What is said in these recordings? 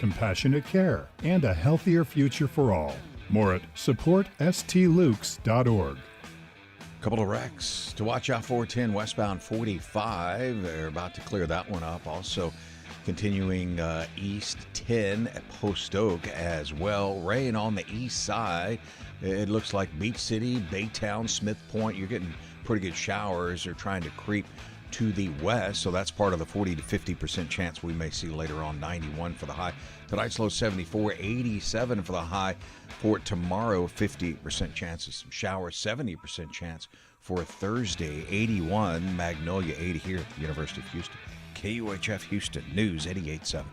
compassionate care, and a healthier future for all. More at supportstlukes.org. Couple of wrecks to watch out for. 10 westbound 45. They're about to clear that one up. Also continuing east 10 at Post Oak as well. Rain on the east side. It looks like Beach City, Baytown, Smith Point. You're getting pretty good showers. They're trying to creep to the west, so that's part of the 40 to 50% chance we may see later on. 91 for the high. Tonight's low 74, 87 for the high. For tomorrow, 50% chance of some showers, 70% chance for Thursday. 81, Magnolia 80 here at the University of Houston. KUHF Houston News 88.7.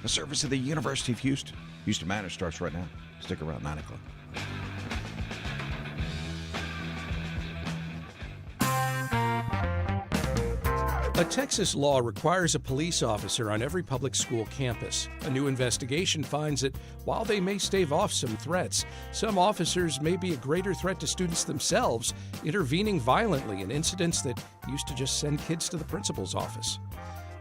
The service of the University of Houston. Houston Matters starts right now. Stick around 9 o'clock. A Texas law requires a police officer on every public school campus. A new investigation finds that while they may stave off some threats, some officers may be a greater threat to students themselves, intervening violently in incidents that used to just send kids to the principal's office.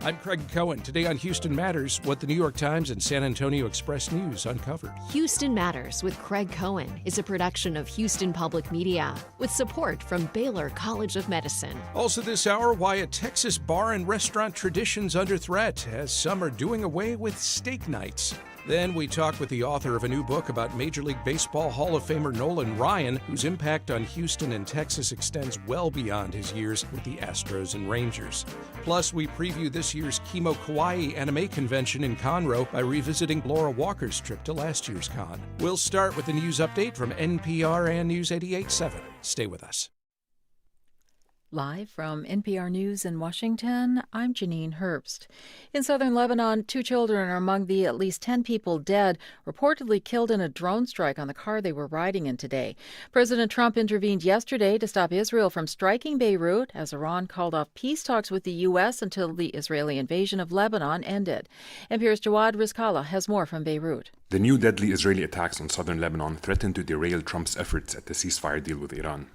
I'm Craig Cohen. Today on Houston Matters, what the New York Times and San Antonio Express News uncovered. Houston Matters with Craig Cohen is a production of Houston Public Media with support from Baylor College of Medicine. Also this hour, why a Texas bar and restaurant tradition's under threat as some are doing away with steak nights. Then we talk with the author of a new book about Major League Baseball Hall of Famer Nolan Ryan, whose impact on Houston and Texas extends well beyond his years with the Astros and Rangers. Plus, we preview this year's KimoKawaii Anime Convention in Conroe by revisiting Laura Walker's trip to last year's con. We'll start with a news update from NPR and News 88.7. Stay with us. Live from NPR News in Washington, I'm Janine Herbst. In southern Lebanon, 2 children are among the at least 10 people dead, reportedly killed in a drone strike on the car they were riding in today. President Trump intervened yesterday to stop Israel from striking Beirut as Iran called off peace talks with the U.S. until the Israeli invasion of Lebanon ended. NPR's Jawad Rizkallah has more from Beirut. The new deadly Israeli attacks on southern Lebanon threaten to derail Trump's efforts at the ceasefire deal with Iran.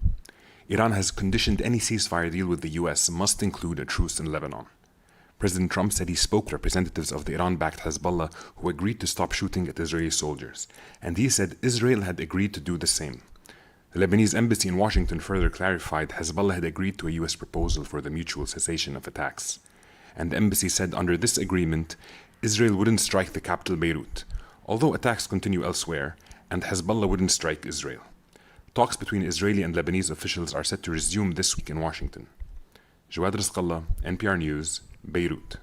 Iran has conditioned any ceasefire deal with the U.S. must include a truce in Lebanon. President Trump said he spoke to representatives of the Iran-backed Hezbollah who agreed to stop shooting at Israeli soldiers, and he said Israel had agreed to do the same. The Lebanese embassy in Washington further clarified Hezbollah had agreed to a U.S. proposal for the mutual cessation of attacks. And the embassy said under this agreement, Israel wouldn't strike the capital Beirut, although attacks continue elsewhere, and Hezbollah wouldn't strike Israel. Talks between Israeli and Lebanese officials are set to resume this week in Washington. Jawad Rizkallah, NPR News, Beirut.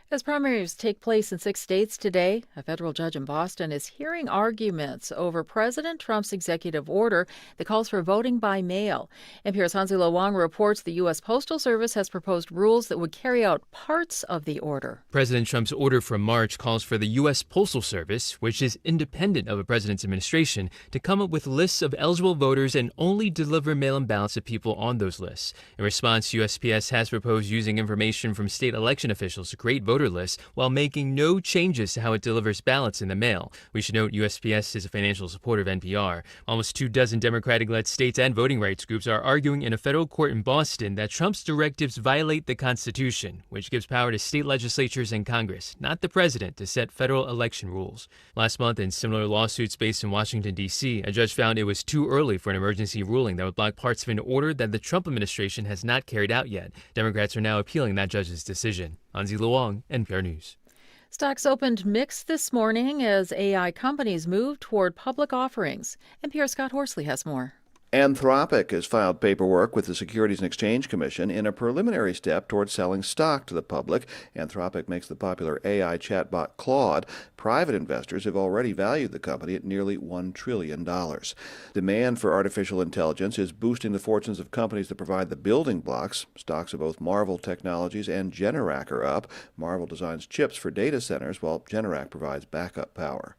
As primaries take place in 6 states today, a federal judge in Boston is hearing arguments over President Trump's executive order that calls for voting by mail. NPR's Hanzilo Wang reports the U.S. Postal Service has proposed rules that would carry out parts of the order. President Trump's order from March calls for the U.S. Postal Service, which is independent of a president's administration, to come up with lists of eligible voters and only deliver mail-in ballots to people on those lists. In response, USPS has proposed using information from state election officials to create voter lists while making no changes to how it delivers ballots in the mail. We should note USPS is a financial supporter of NPR. Almost 24 Democratic-led states and voting rights groups are arguing in a federal court in Boston that Trump's directives violate the Constitution, which gives power to state legislatures and Congress, not the president, to set federal election rules. Last month, in similar lawsuits based in Washington, D.C., a judge found it was too early for an emergency ruling that would block parts of an order that the Trump administration has not carried out yet. Democrats are now appealing that judge's decision. Hanzilo Wang, NPR News. Stocks opened mixed this morning as AI companies move toward public offerings. NPR's Scott Horsley has more. Anthropic has filed paperwork with the Securities and Exchange Commission in a preliminary step towards selling stock to the public. Anthropic makes the popular AI chatbot Claude. Private investors have already valued the company at nearly $1 trillion. Demand for artificial intelligence is boosting the fortunes of companies that provide the building blocks. Stocks of both Marvell Technologies and Generac are up. Marvell designs chips for data centers, while Generac provides backup power.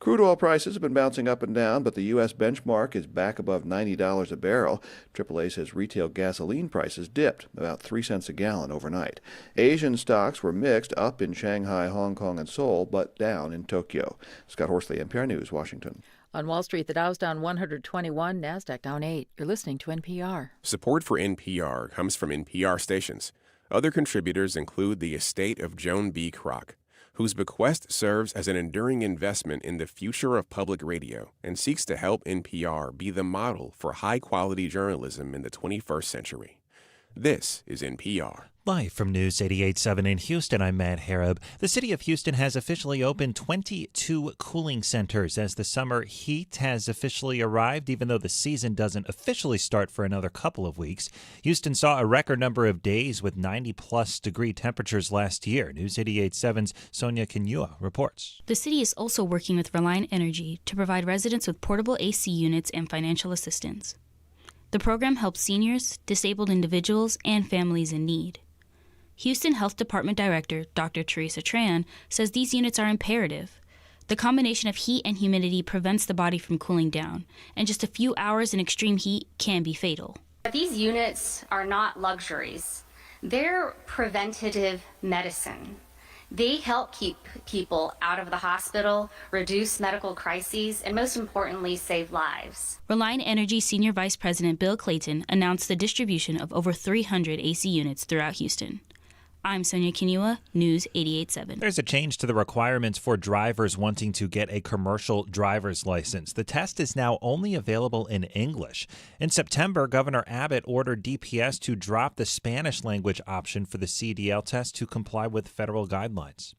Crude oil prices have been bouncing up and down, but the U.S. benchmark is back above $90 a barrel. AAA says retail gasoline prices dipped about 3 cents a gallon overnight. Asian stocks were mixed, up in Shanghai, Hong Kong, and Seoul, but down in Tokyo. Scott Horsley, NPR News, Washington. On Wall Street, the Dow's down 121, NASDAQ down 8. You're listening to NPR. Support for NPR comes from NPR stations. Other contributors include the estate of Joan B. Kroc, whose bequest serves as an enduring investment in the future of public radio and seeks to help NPR be the model for high-quality journalism in the 21st century. This is NPR. Live from News 88.7 in Houston, I'm Matt Harab. The city of Houston has officially opened 22 cooling centers as the summer heat has officially arrived, even though the season doesn't officially start for another couple of weeks. Houston saw a record number of days with 90-plus degree temperatures last year. News 88.7's Sonia Kinua reports. The city is also working with Reliant Energy to provide residents with portable AC units and financial assistance. The program helps seniors, disabled individuals, and families in need. Houston Health Department Director Dr. Teresa Tran says these units are imperative. The combination of heat and humidity prevents the body from cooling down, and just a few hours in extreme heat can be fatal. These units are not luxuries. They're preventative medicine. They help keep people out of the hospital, reduce medical crises, and most importantly, save lives. Reliant Energy Senior Vice President Bill Clayton announced the distribution of over 300 AC units throughout Houston. I'm Sonia Kinua, News 88.7. There's a change to the requirements for drivers wanting to get a commercial driver's license. The test is now only available in English. In September, Governor Abbott ordered DPS to drop the Spanish language option for the CDL test to comply with federal guidelines.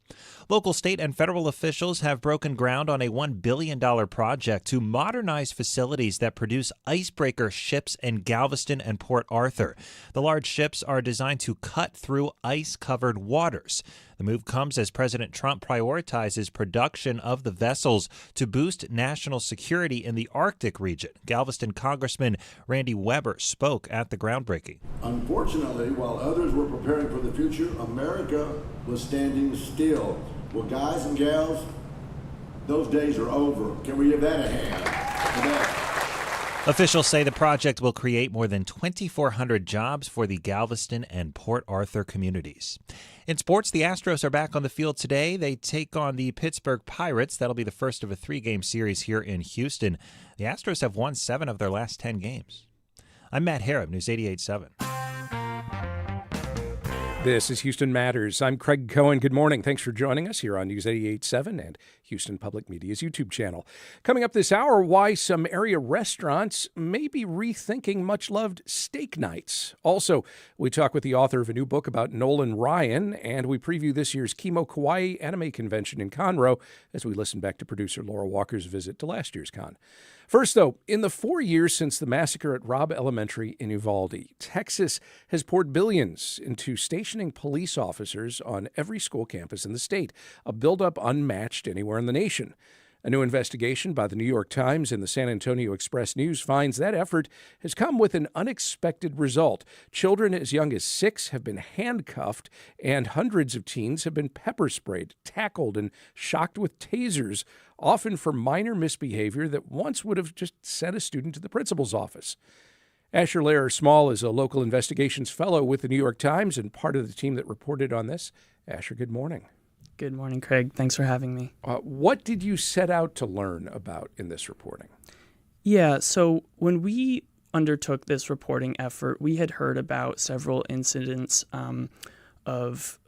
Local, state, and federal officials have broken ground on a $1 billion project to modernize facilities that produce icebreaker ships in Galveston and Port Arthur. The large ships are designed to cut through ice-covered waters. The move comes as President Trump prioritizes production of the vessels to boost national security in the Arctic region. Galveston Congressman Randy Weber spoke at the groundbreaking. Unfortunately, while others were preparing for the future, America was standing still. Well, guys and gals, those days are over. Can we give that a hand? Officials say the project will create more than 2,400 jobs for the Galveston and Port Arthur communities. In sports, the Astros are back on the field today. They take on the Pittsburgh Pirates. That'll be the first of a 3-game series here in Houston. The Astros have won 7 of their last 10 games. I'm Matt Harab, News 88.7. This is Houston Matters. I'm Craig Cohen. Good morning. Thanks for joining us here on News 88.7 and Houston Public Media's YouTube channel. Coming up this hour, why some area restaurants may be rethinking much-loved steak nights. Also, we talk with the author of a new book about Nolan Ryan, and we preview this year's KimoKawaii Anime Convention in Conroe as we listen back to producer Laura Walker's visit to last year's con. First, though, in the 4 years since the massacre at Robb Elementary in Uvalde, Texas has poured billions into stationing police officers on every school campus in the state, a buildup unmatched anywhere in the nation. A new investigation by the New York Times and the San Antonio Express News finds that effort has come with an unexpected result. Children as young as 6 have been handcuffed, and hundreds of teens have been pepper sprayed, tackled, and shocked with tasers, often for minor misbehavior that once would have just sent a student to the principal's office. Asher Lehrer-Small is a local investigations fellow with the New York Times and part of the team that reported on this. Asher, good morning. Good morning, Craig. Thanks for having me. What did you set out to learn about in this reporting? Yeah, so when we undertook this reporting effort, we had heard about several incidents of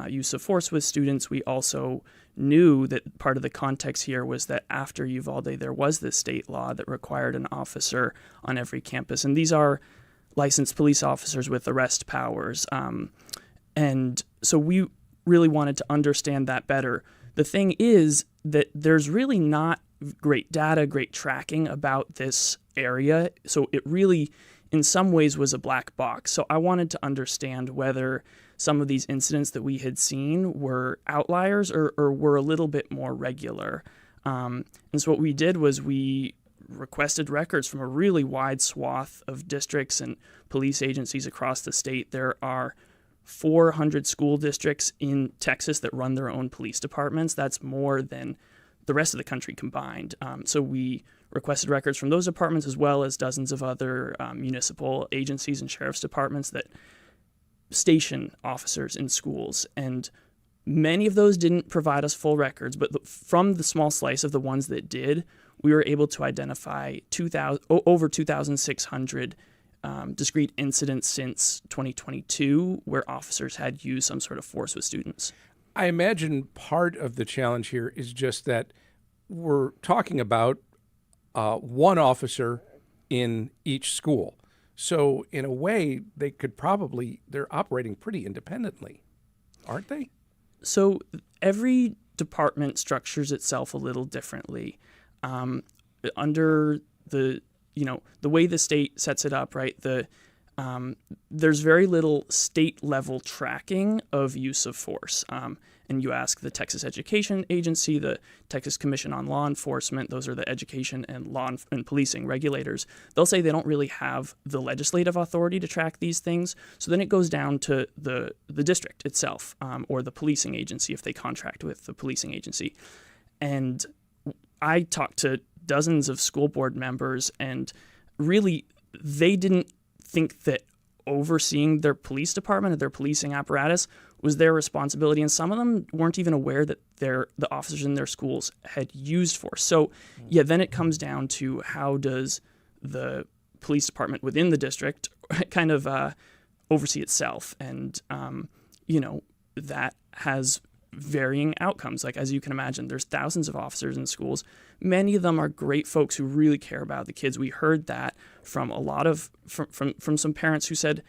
use of force with students. We also knew that part of the context here was that after Uvalde, there was this state law that required an officer on every campus. And these are licensed police officers with arrest powers. And so we really wanted to understand that better. The thing is that there's really not great data, great tracking about this area. So it really, in some ways, was a black box. So I wanted to understand whether some of these incidents that we had seen were outliers or were a little bit more regular. And so what we did was we requested records from a really wide swath of districts and police agencies across the state. There are 400 school districts in Texas that run their own police departments. That's more than the rest of the country combined. So we requested records from those departments as well as dozens of other municipal agencies and sheriff's departments that station officers in schools. And many of those didn't provide us full records, but from the small slice of the ones that did, we were able to identify over 2,600 discrete incidents since 2022 where officers had used some sort of force with students. I imagine part of the challenge here is just that we're talking about one officer in each school. So in a way, they're operating pretty independently, aren't they? So every department structures itself a little differently. Under the way the state sets it up, right? There's very little state level tracking of use of force. And you ask the Texas Education Agency, the Texas Commission on Law Enforcement, those are the education and and policing regulators. They'll say they don't really have the legislative authority to track these things. So then it goes down to the district itself, or the policing agency if they contract with the policing agency. And I talked to dozens of school board members, and really they didn't think that overseeing their police department or their policing apparatus was their responsibility, and some of them weren't even aware that the officers in their schools had used force. So, yeah, then it comes down to how does the police department within the district kind of oversee itself, and that has varying outcomes. Like, as you can imagine, there's thousands of officers in schools. Many of them are great folks who really care about the kids. We heard that from a lot of from some parents who said,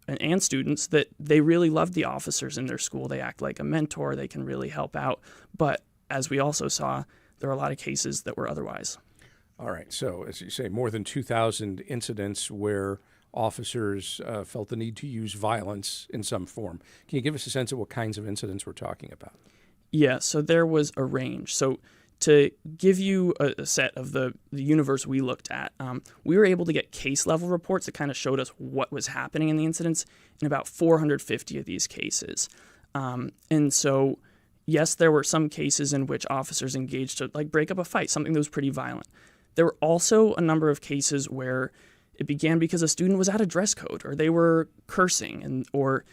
and students, that they really love the officers in their school. They act like a mentor. They can really help out. But as we also saw, there are a lot of cases that were otherwise. All right. So, as you say, more than 2,000 incidents where officers felt the need to use violence in some form. Can you give us a sense of what kinds of incidents we're talking about? Yeah, so there was a range. So to give you a set of the universe we looked at, we were able to get case level reports that kind of showed us what was happening in the incidents in about 450 of these cases. And so, yes, there were some cases in which officers engaged to break up a fight, something that was pretty violent. There were also a number of cases where it began because a student was out of dress code, or they were cursing, or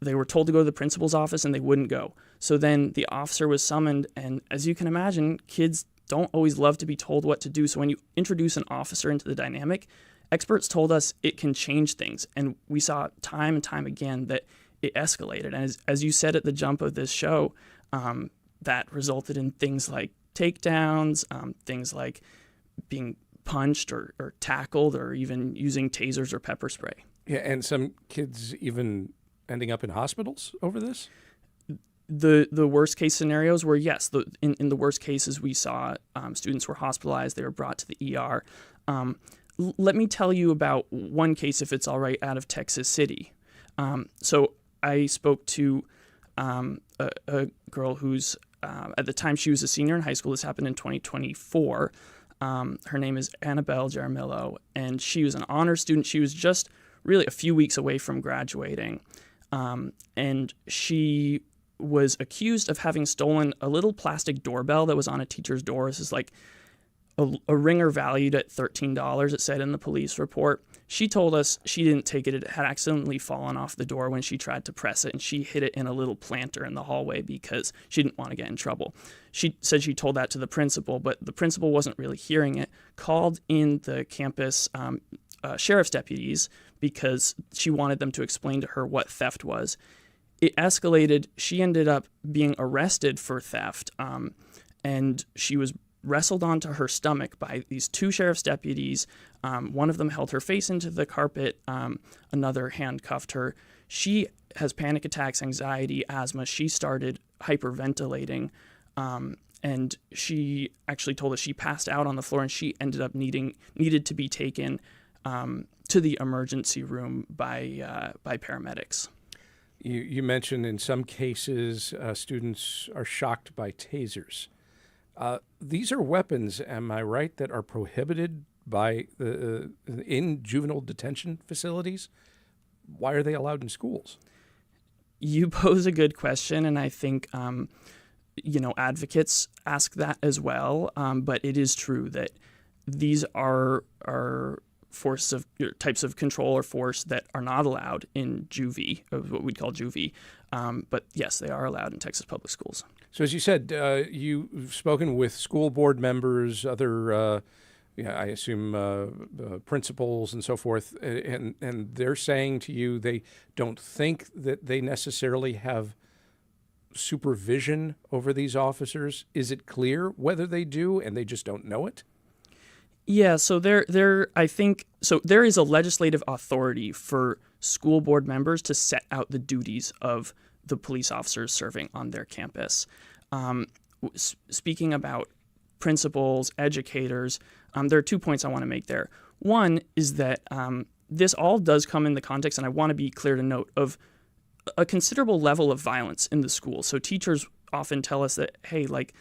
they were told to go to the principal's office and they wouldn't go. So then the officer was summoned, and as you can imagine, kids don't always love to be told what to do. So when you introduce an officer into the dynamic, experts told us it can change things. And we saw time and time again that it escalated. And as you said at the jump of this show, that resulted in things like takedowns, things like being punched or tackled, or even using tasers or pepper spray. Yeah, and some kids even ending up in hospitals over this? The worst case scenarios were, yes, in the worst cases we saw students were hospitalized, they were brought to the ER. Let me tell you about one case, if it's all right, out of Texas City. So I spoke to a girl who's, at the time she was a senior in high school. This happened in 2024. Her name is Annabelle Jaramillo, and she was an honor student. She was just really a few weeks away from graduating, and she was accused of having stolen a little plastic doorbell that was on a teacher's door. This is like a ringer valued at $13, it said in the police report. She told us she didn't take it. It had accidentally fallen off the door when she tried to press it, and she hid it in a little planter in the hallway because she didn't want to get in trouble. She said she told that to the principal, but the principal wasn't really hearing it, called in the campus sheriff's deputies because she wanted them to explain to her what theft was. It escalated. She ended up being arrested for theft, and she was wrestled onto her stomach by these two sheriff's deputies. One of them held her face into the carpet. Another handcuffed her. She has panic attacks, anxiety, asthma. She started hyperventilating, and she actually told us she passed out on the floor, and she ended up needed to be taken to the emergency room by paramedics. You mentioned in some cases students are shocked by tasers. These are weapons, am I right, that are prohibited by in juvenile detention facilities? Why are they allowed in schools? You pose a good question, and I think advocates ask that as well. But it is true that these are types of control or force that are not allowed in juvie, or what we'd call juvie. But yes, they are allowed in Texas public schools. So as you said, you've spoken with school board members, other, I assume, principals and so forth, and they're saying to you they don't think that they necessarily have supervision over these officers? Is it clear whether they do and they just don't know it? Yeah, so I think there is a legislative authority for school board members to set out the duties of the police officers serving on their campus. Speaking about principals, educators, there are 2 points I want to make there. One is that this all does come in the context, and I want to be clear to note, of a considerable level of violence in the school. So teachers often tell us that, hey, like,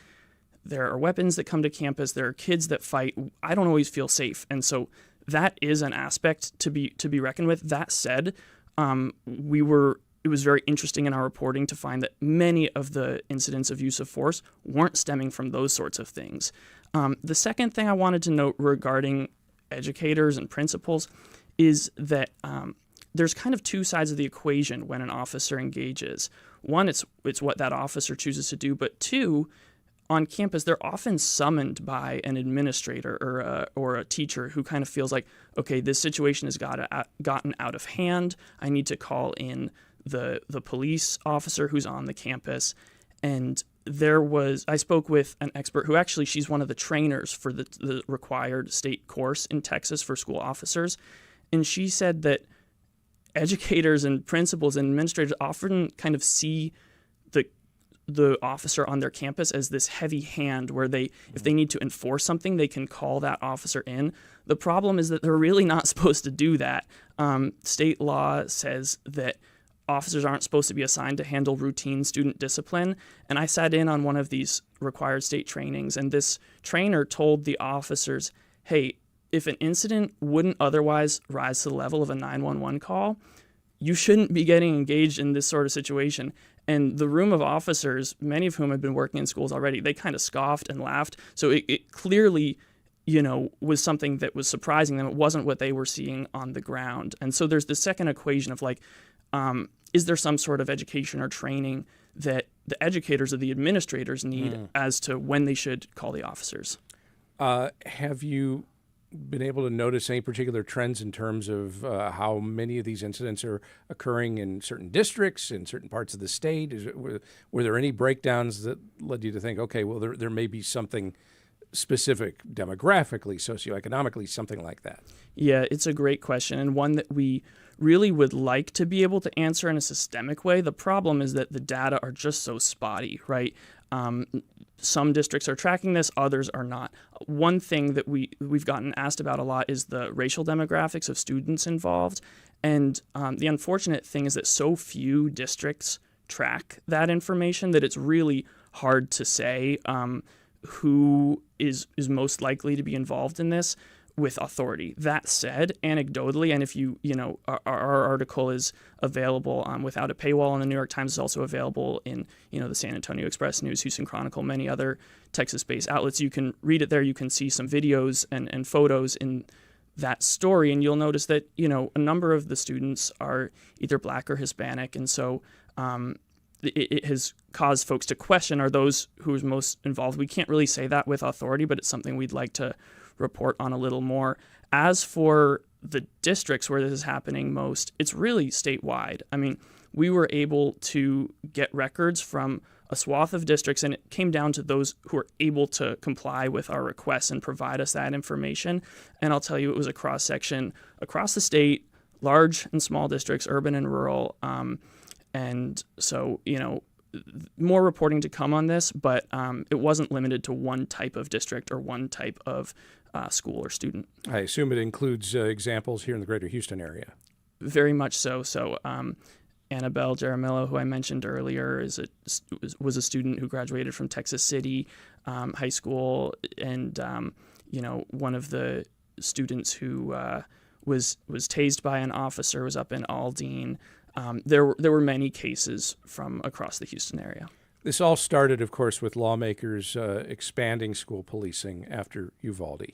there are weapons that come to campus, there are kids that fight. I don't always feel safe. And so that is an aspect to be reckoned with. That said, it was very interesting in our reporting to find that many of the incidents of use of force weren't stemming from those sorts of things. The second thing I wanted to note regarding educators and principals is that there's kind of two sides of the equation when an officer engages. One, it's what that officer chooses to do, but two, on campus, they're often summoned by an administrator or a teacher who kind of feels like, okay, this situation has gotten out of hand. I need to call in the police officer who's on the campus. And I spoke with an expert who actually, she's one of the trainers for the required state course in Texas for school officers. And she said that educators and principals and administrators often kind of see the officer on their campus as this heavy hand where if they need to enforce something, they can call that officer in. The problem is that they're really not supposed to do that. State law says that officers aren't supposed to be assigned to handle routine student discipline. And I sat in on one of these required state trainings, and this trainer told the officers, hey, if an incident wouldn't otherwise rise to the level of a 911 call, you shouldn't be getting engaged in this sort of situation. And the room of officers, many of whom had been working in schools already, they kind of scoffed and laughed. So it clearly, was something that was surprising them. It wasn't what they were seeing on the ground. And so there's the second equation of is there some sort of education or training that the educators or the administrators need as to when they should call the officers? Have you been able to notice any particular trends in terms of how many of these incidents are occurring in certain districts, in certain parts of the state? Were there any breakdowns that led you to think, okay, well, there may be something specific demographically, socioeconomically, something like that? Yeah, it's a great question, and one that we really would like to be able to answer in a systemic way. The problem is that the data are just so spotty, right? Some districts are tracking this, others are not. One thing that we've gotten asked about a lot is the racial demographics of students involved. And the unfortunate thing is that so few districts track that information that it's really hard to say who is most likely to be involved in this with authority. That said, anecdotally, and if our article is available without a paywall in the New York Times, is also available in the San Antonio Express, News, Houston Chronicle, many other Texas-based outlets. You can read it there. You can see some videos and photos in that story, and you'll notice that a number of the students are either Black or Hispanic, and so it has caused folks to question, are those who are most involved? We can't really say that with authority, but it's something we'd like to report on a little more. As for the districts where this is happening most, it's really statewide. I mean, we were able to get records from a swath of districts, and it came down to those who were able to comply with our requests and provide us that information. And I'll tell you, it was a cross-section across the state, large and small districts, urban and rural. And so, more reporting to come on this, but it wasn't limited to one type of district or one type of school or student. I assume it includes examples here in the greater Houston area. Very much so. So Annabelle Jaramillo, who I mentioned earlier, was a student who graduated from Texas City High School, and one of the students who was tased by an officer was up in Aldine. There were many cases from across the Houston area. This all started, of course, with lawmakers expanding school policing after Uvalde.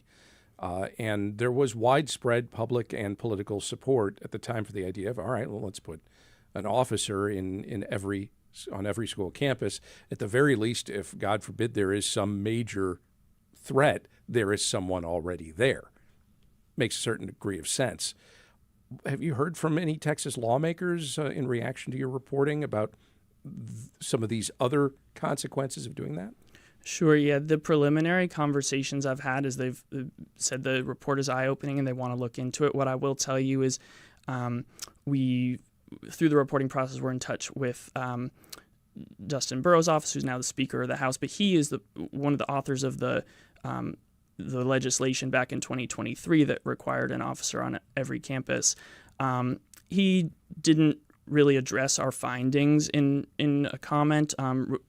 And there was widespread public and political support at the time for the idea of, all right, well, let's put an officer on every school campus. At the very least, if, God forbid, there is some major threat, there is someone already there. Makes a certain degree of sense. Have you heard from any Texas lawmakers in reaction to your reporting about some of these other consequences of doing that? Sure, yeah. The preliminary conversations I've had is they've said the report is eye-opening and they want to look into it. What I will tell you is we, through the reporting process, we're in touch with Justin Burrow's office, who's now the Speaker of the House, but he is one of the authors of the legislation back in 2023 that required an officer on every campus. He didn't really address our findings in a comment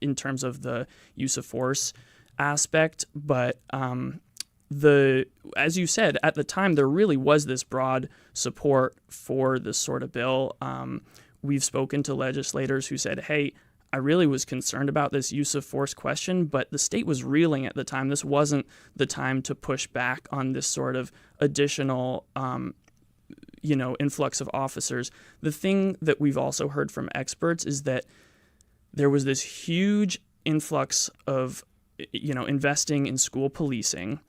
in terms of the use of force aspect, but as you said, at the time there really was this broad support for this sort of bill. We've spoken to legislators who said, hey, I really was concerned about this use of force question, but the state was reeling at the time. This wasn't the time to push back on this sort of additional influx of officers. The thing that we've also heard from experts is that there was this huge influx of, investing in school policing.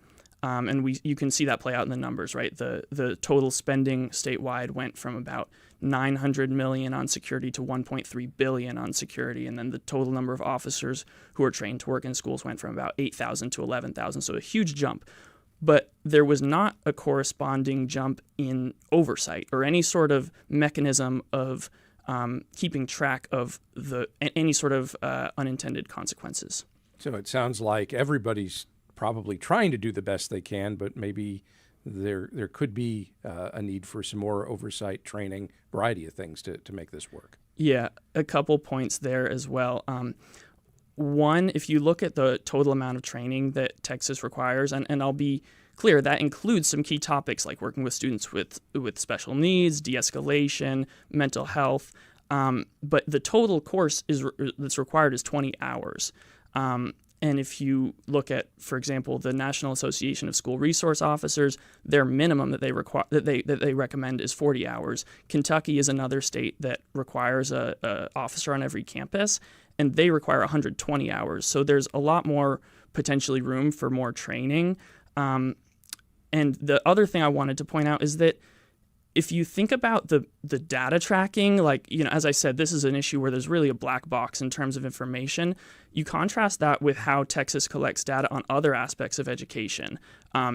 And you can see that play out in the numbers, right? The total spending statewide went from about $900 million on security to $1.3 billion on security. And then the total number of officers who are trained to work in schools went from about 8,000 to 11,000. So a huge jump. But there was not a corresponding jump in oversight or any sort of mechanism of keeping track of any sort of unintended consequences. So it sounds like everybody's probably trying to do the best they can, but maybe there could be a need for some more oversight, training, variety of things to make this work. Yeah, a couple points there as well. One, if you look at the total amount of training that Texas requires, and I'll be clear, that includes some key topics like working with students with special needs, de-escalation, mental health, but the total course that's required is 20 hours. And if you look at, for example, the National Association of School Resource Officers, their minimum that they recommend is 40 hours. Kentucky is another state that requires a officer on every campus, and they require 120 hours. So there's a lot more potentially room for more training. And the other thing I wanted to point out is that if you think about the data tracking, as I said, this is an issue where there's really a black box in terms of information. You contrast that with how Texas collects data on other aspects of education.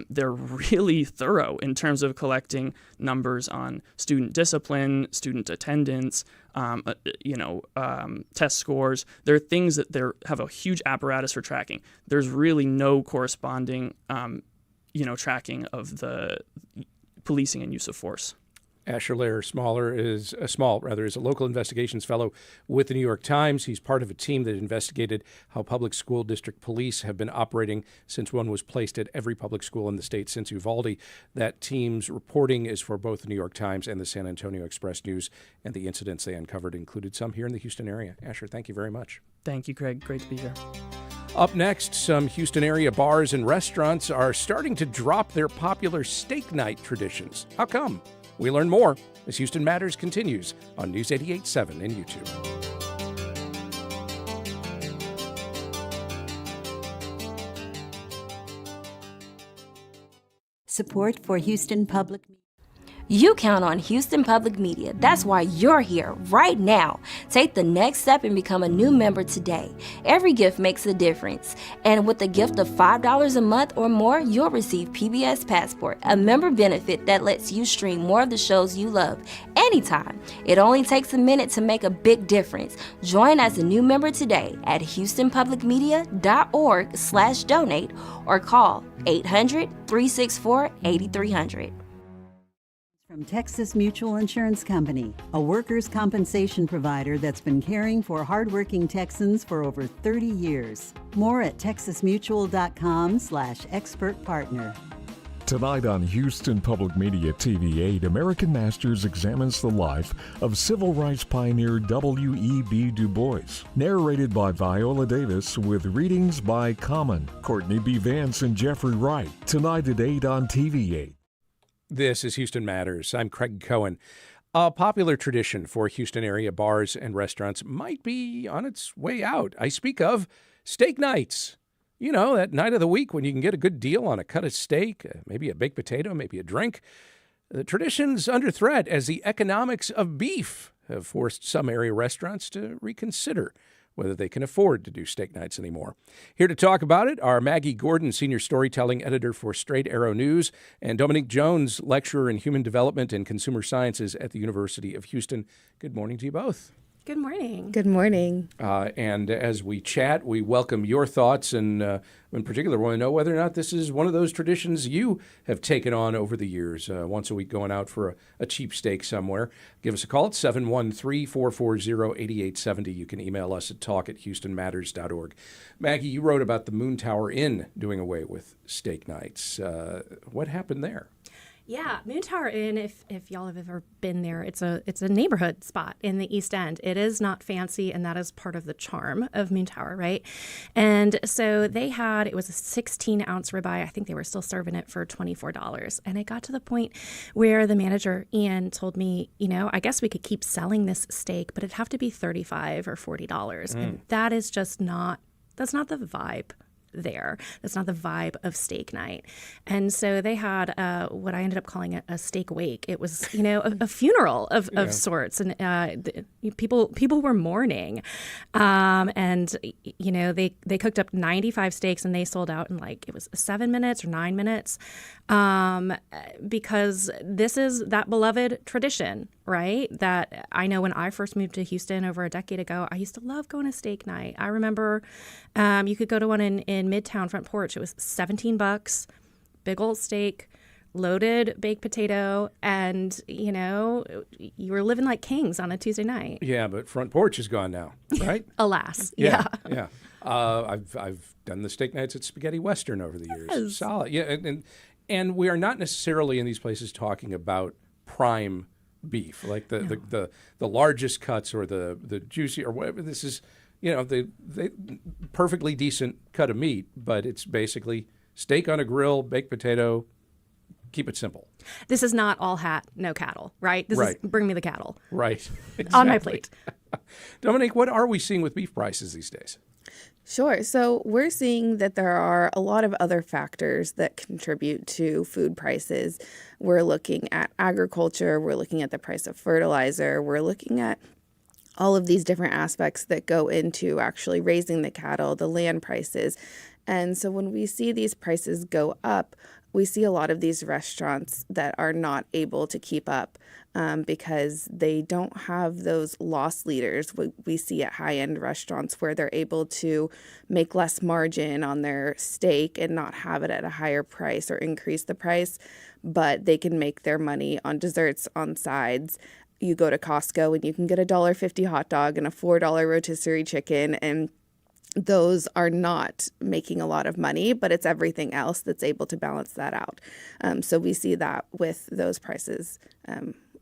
They're really thorough in terms of collecting numbers on student discipline, student attendance, test scores. There are things that they have a huge apparatus for tracking. There's really no corresponding, tracking of the policing and use of force. Asher Lehrer-Small is a local investigations fellow with the New York Times. He's part of a team that investigated how public school district police have been operating since one was placed at every public school in the state since Uvalde. That team's reporting is for both the New York Times and the San Antonio Express News, and the incidents they uncovered included some here in the Houston area. Asher, thank you very much. Thank you, Craig. Great to be here. Up next, some Houston area bars and restaurants are starting to drop their popular steak night traditions. How come? We learn more as Houston Matters continues on News 88.7 and YouTube. Support for Houston Public Media. You count on Houston Public Media. That's why you're here right now. Take the next step and become a new member today. Every gift makes a difference. And with a gift of $5 a month or more, you'll receive PBS Passport, a member benefit that lets you stream more of the shows you love anytime. It only takes a minute to make a big difference. Join as a new member today at houstonpublicmedia.org/donate or call 800-364-8300. From Texas Mutual Insurance Company, a workers' compensation provider that's been caring for hardworking Texans for over 30 years. More at texasmutual.com/expert partner. Tonight on Houston Public Media TV8, American Masters examines the life of civil rights pioneer W.E.B. Du Bois. Narrated by Viola Davis with readings by Common, Courtney B. Vance, and Jeffrey Wright. Tonight at 8 on TV8. This is Houston Matters. I'm Craig Cohen. A popular tradition for Houston area bars and restaurants might be on its way out. I speak of steak nights. You know, that night of the week when you can get a good deal on a cut of steak, maybe a baked potato, maybe a drink. The tradition's under threat as the economics of beef have forced some area restaurants to reconsider whether they can afford to do steak nights anymore. Here to talk about it are Maggie Gordon, Senior Storytelling Editor for Straight Arrow News, and Domenique Jones, Lecturer in Human Development and Consumer Sciences at the University of Houston. Good morning to you both. Good morning. Good morning. And as we chat, we welcome your thoughts, and in particular, want to know whether or not this is one of those traditions you have taken on over the years, once a week going out for a cheap steak somewhere. Give us a call at 713-440-8870. You can email us at talk@houstonmatters.org. Maggie, you wrote about the Moon Tower Inn doing away with steak nights. What happened there? Yeah, Moon Tower Inn, if y'all have ever been there, it's a neighborhood spot in the East End. It is not fancy, and that is part of the charm of Moon Tower, right? And so it was a 16-ounce ribeye. I think they were still serving it for $24. And it got to the point where the manager, Ian, told me, I guess we could keep selling this steak, but it'd have to be $35 or $40. And that is just that's not the vibe there. That's not the vibe of steak night. And so they had what I ended up calling a steak wake. It was, a funeral of sorts. And people were mourning. And, they cooked up 95 steaks and they sold out in it was 7 minutes or 9 minutes. Because this is that beloved tradition, right? That I know when I first moved to Houston over a decade ago, I used to love going to steak night. I remember you could go to one in Midtown Front Porch. It was $17, big old steak, loaded baked potato, and, you were living like kings on a Tuesday night. Yeah, but Front Porch is gone now, right? Alas, yeah. I've done the steak nights at Spaghetti Western over the years. Yes. Solid. Yeah, and we are not necessarily in these places talking about prime beef, like the largest cuts or the juicy or whatever. This is, the perfectly decent cut of meat, but it's basically steak on a grill, baked potato. Keep it simple. This is not all hat, no cattle, right? This is bring me the cattle. Right. Exactly. On my plate. Domenique, what are we seeing with beef prices these days? Sure. So we're seeing that there are a lot of other factors that contribute to food prices. We're looking at agriculture. We're looking at the price of fertilizer. We're looking at all of these different aspects that go into actually raising the cattle, the land prices. And so when we see these prices go up, we see a lot of these restaurants that are not able to keep up because they don't have those loss leaders we see at high-end restaurants where they're able to make less margin on their steak and not have it at a higher price or increase the price, but they can make their money on desserts, on sides. You go to Costco and you can get a $1.50 hot dog and a $4 rotisserie chicken, and those are not making a lot of money, but it's everything else that's able to balance that out. So we see that with those prices.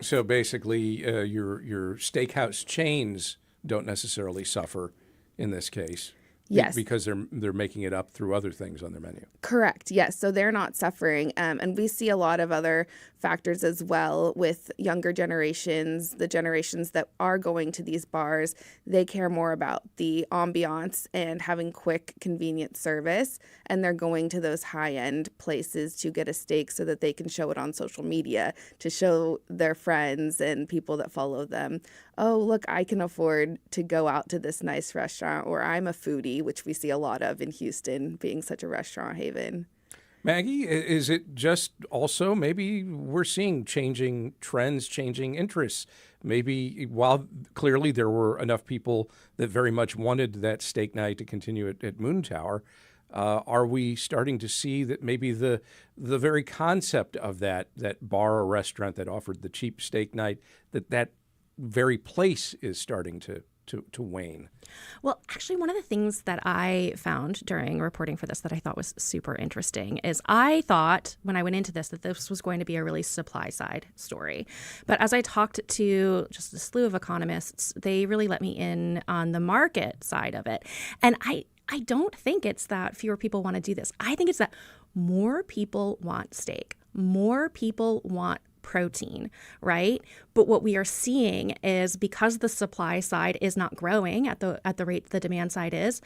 So basically, your steakhouse chains don't necessarily suffer in this case. Yes. Because they're making it up through other things on their menu. Correct. Yes. So they're not suffering. And we see a lot of other factors as well with younger generations, the generations that are going to these bars. They care more about the ambiance and having quick, convenient service. And they're going to those high-end places to get a steak so that they can show it on social media, to show their friends and people that follow them, oh, look, I can afford to go out to this nice restaurant, or I'm a foodie, which we see a lot of in Houston, being such a restaurant haven. Maggie, is it just also maybe we're seeing changing trends, changing interests? Maybe while clearly there were enough people that very much wanted that steak night to continue at Moon Tower, are we starting to see that maybe the very concept of that bar or restaurant that offered the cheap steak night, that very place is starting to wane? Well, actually, one of the things that I found during reporting for this that I thought was super interesting is I thought when I went into this that this was going to be a really supply side story. But as I talked to just a slew of economists, they really let me in on the market side of it. And I don't think it's that fewer people want to do this. I think it's that more people want steak. More people want protein, right? But what we are seeing is because the supply side is not growing at the rate the demand side is,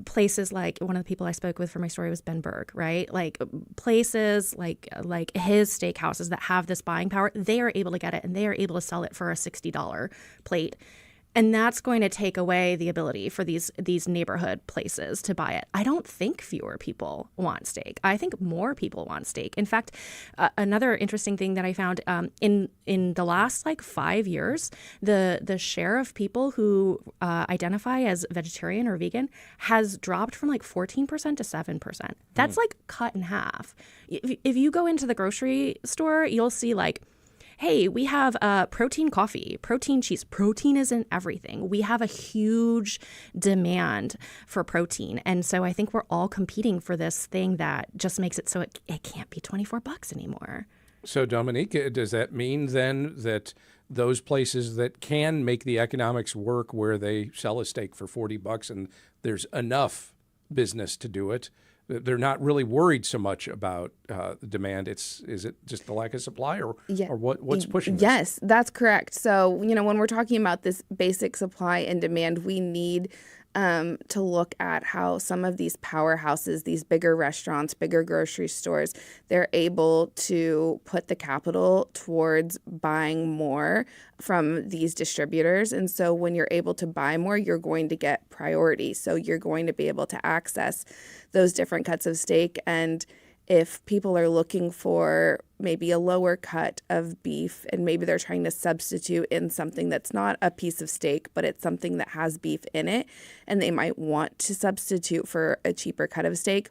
places like one of the people I spoke with for my story was Ben Berg, right? Like places like his steakhouses that have this buying power, they are able to get it and they are able to sell it for a $60 plate. And that's going to take away the ability for these neighborhood places to buy it. I don't think fewer people want steak. I think more people want steak. In fact, another interesting thing that I found in the last 5 years, the share of people who identify as vegetarian or vegan has dropped from 14% to 7%. That's cut in half. If you go into the grocery store, you'll see hey, we have protein coffee, protein cheese. Protein is in everything. We have a huge demand for protein. And so I think we're all competing for this thing that just makes it so it can't be $24 anymore. So, Domenique, does that mean then that those places that can make the economics work where they sell a steak for $40 and there's enough business to do it, they're not really worried so much about the demand? Is it just the lack of supply or what's pushing this? Yes, that's correct. So, when we're talking about this basic supply and demand, we need to look at how some of these powerhouses, these bigger restaurants, bigger grocery stores, they're able to put the capital towards buying more from these distributors. And so when you're able to buy more, you're going to get priority. So you're going to be able to access those different cuts of steak. And if people are looking for maybe a lower cut of beef and maybe they're trying to substitute in something that's not a piece of steak, but it's something that has beef in it, and they might want to substitute for a cheaper cut of steak,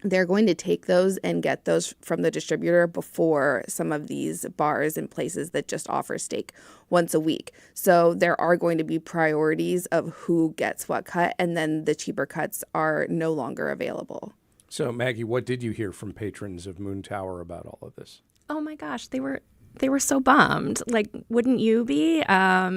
they're going to take those and get those from the distributor before some of these bars and places that just offer steak once a week. So there are going to be priorities of who gets what cut, and then the cheaper cuts are no longer available. So, Maggie, what did you hear from patrons of Moon Tower about all of this? Oh my gosh, they were so bummed. Wouldn't you be? There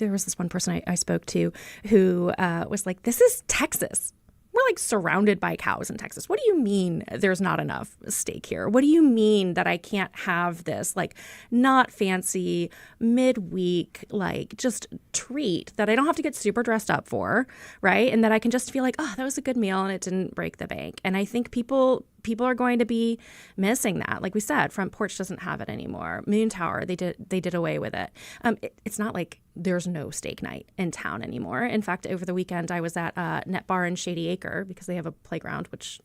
was this one person I spoke to who was like, "This is Texas. We're surrounded by cows in Texas. What do you mean there's not enough steak here? What do you mean that I can't have this not fancy midweek just treat that I don't have to get super dressed up for, right? And that I can just feel oh, that was a good meal and it didn't break the bank." And I think people are going to be missing that. Like we said, Front Porch doesn't have it anymore. Moon Tower, they did away with it. It's not like there's no steak night in town anymore. In fact, over the weekend, I was at Net Bar in Shady Acre because they have a playground, which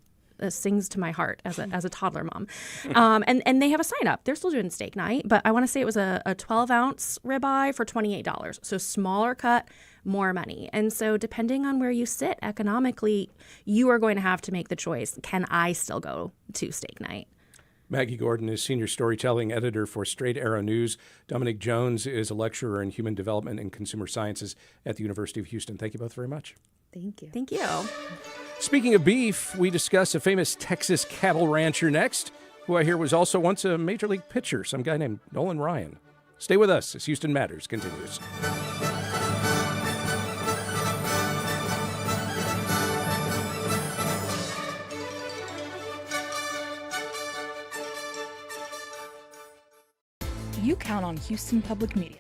sings to my heart as a toddler mom. And they have a sign up. They're still doing steak night, but I want to say it was a 12-ounce ribeye for $28. So smaller cut, more money. And so depending on where you sit economically, you are going to have to make the choice. Can I still go to steak night? Maggie Gordon is senior storytelling editor for Straight Arrow News. Domenique Jones is a lecturer in human development and consumer sciences at the University of Houston. Thank you both very much. Thank you. Thank you. Speaking of beef, we discuss a famous Texas cattle rancher next, who I hear was also once a major league pitcher, some guy named Nolan Ryan. Stay with us as Houston Matters continues. You count on Houston Public Media.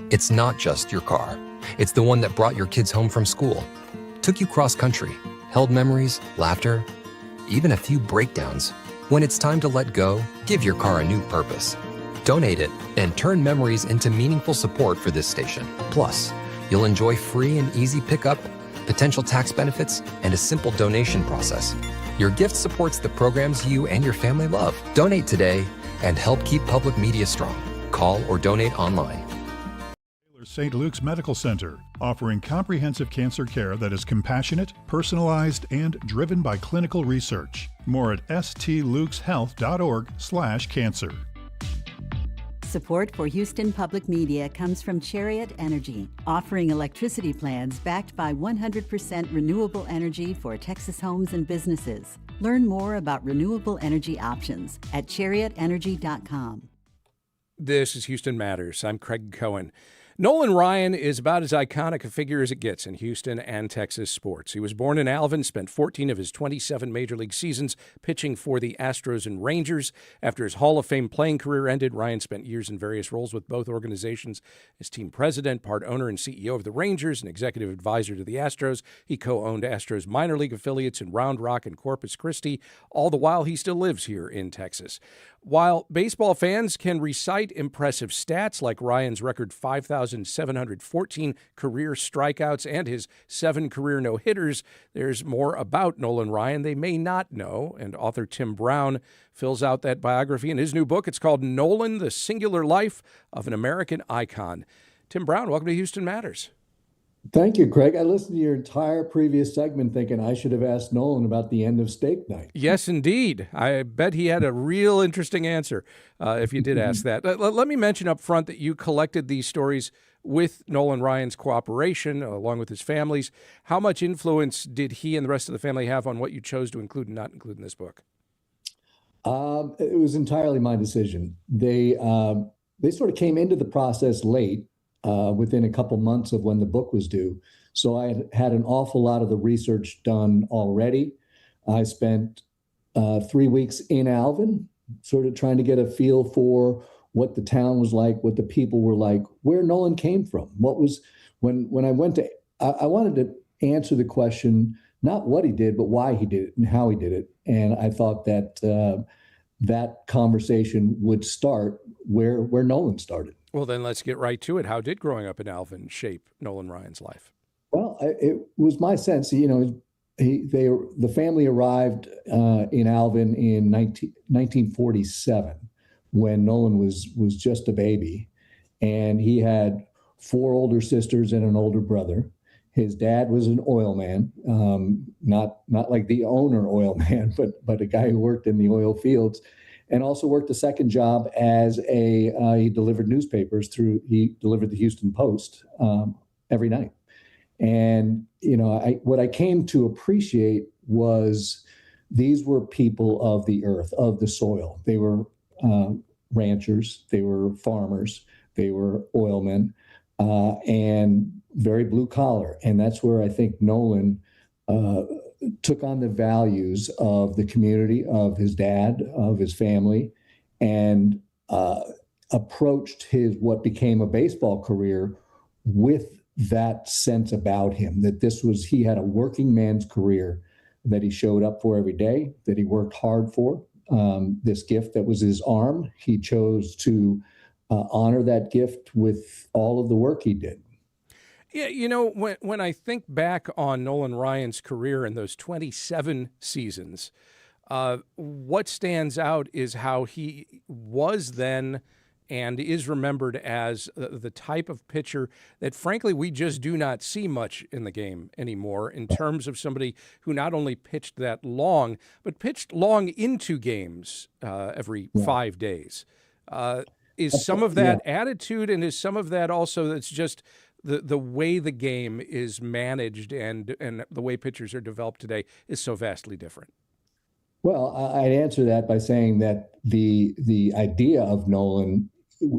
It's not just your car. It's the one that brought your kids home from school, took you cross-country, held memories, laughter, even a few breakdowns. When it's time to let go, give your car a new purpose. Donate it and turn memories into meaningful support for this station. Plus, you'll enjoy free and easy pickup, potential tax benefits, and a simple donation process. Your gift supports the programs you and your family love. Donate today and help keep public media strong. Call or donate online. St. Luke's Medical Center, offering comprehensive cancer care that is compassionate, personalized, and driven by clinical research. More at stlukeshealth.org/cancer. Support for Houston Public Media comes from Chariot Energy, offering electricity plans backed by 100% renewable energy for Texas homes and businesses. Learn more about renewable energy options at chariotenergy.com. This is Houston Matters. I'm Craig Cohen. Nolan Ryan is about as iconic a figure as it gets in Houston and Texas sports. He was born in Alvin, spent 14 of his 27 Major League seasons pitching for the Astros and Rangers. After his Hall of Fame playing career ended, Ryan spent years in various roles with both organizations as team president, part owner and CEO of the Rangers, and executive advisor to the Astros. He co-owned Astros minor league affiliates in Round Rock and Corpus Christi. All the while, he still lives here in Texas. While baseball fans can recite impressive stats like Ryan's record 5,714 career strikeouts and his 7 career no-hitters, there's more about Nolan Ryan they may not know, and author Tim Brown fills out that biography in his new book. It's called Nolan, The Singular Life of an American Icon. Tim Brown, welcome to Houston Matters. Thank you, Craig. I listened to your entire previous segment thinking I should have asked Nolan about the end of steak night. Yes, indeed. I bet he had a real interesting answer if you did ask that. Let me mention up front that you collected these stories with Nolan Ryan's cooperation, along with his family's. How much influence did he and the rest of the family have on what you chose to include and not include in this book? It was entirely my decision. They sort of came into the process late. Within a couple months of when the book was due. So I had an awful lot of the research done already. I spent 3 weeks in Alvin, sort of trying to get a feel for what the town was like, what the people were like, where Nolan came from. What was, when I went to, I wanted to answer the question, not what he did, but why he did it and how he did it. And I thought that that conversation would start where Nolan started. Well, then let's get right to it. How did growing up in Alvin shape Nolan Ryan's life? Well, it was my sense, the family arrived in Alvin in 1947 when Nolan was just a baby, and he had 4 older sisters and an older brother. His dad was an oil man, not like the owner oil man, but a guy who worked in the oil fields. And also worked a second job as he delivered newspapers he delivered the Houston Post every night. And, what I came to appreciate was these were people of the earth, of the soil. They were ranchers, they were farmers, they were oilmen, and very blue collar. And that's where I think Nolan took on the values of the community, of his dad, of his family, and approached what became a baseball career with that sense about him, that he had a working man's career that he showed up for every day, that he worked hard for. This gift that was his arm, he chose to honor that gift with all of the work he did. Yeah, when I think back on Nolan Ryan's career in those 27 seasons, what stands out is how he was then and is remembered as the type of pitcher that, frankly, we just do not see much in the game anymore in terms of somebody who not only pitched that long, but pitched long into games every 5 days. Is some of that attitude, and is some of that also that's just the way the game is managed and the way pitchers are developed today is so vastly different? Well, I'd answer that by saying that the idea of Nolan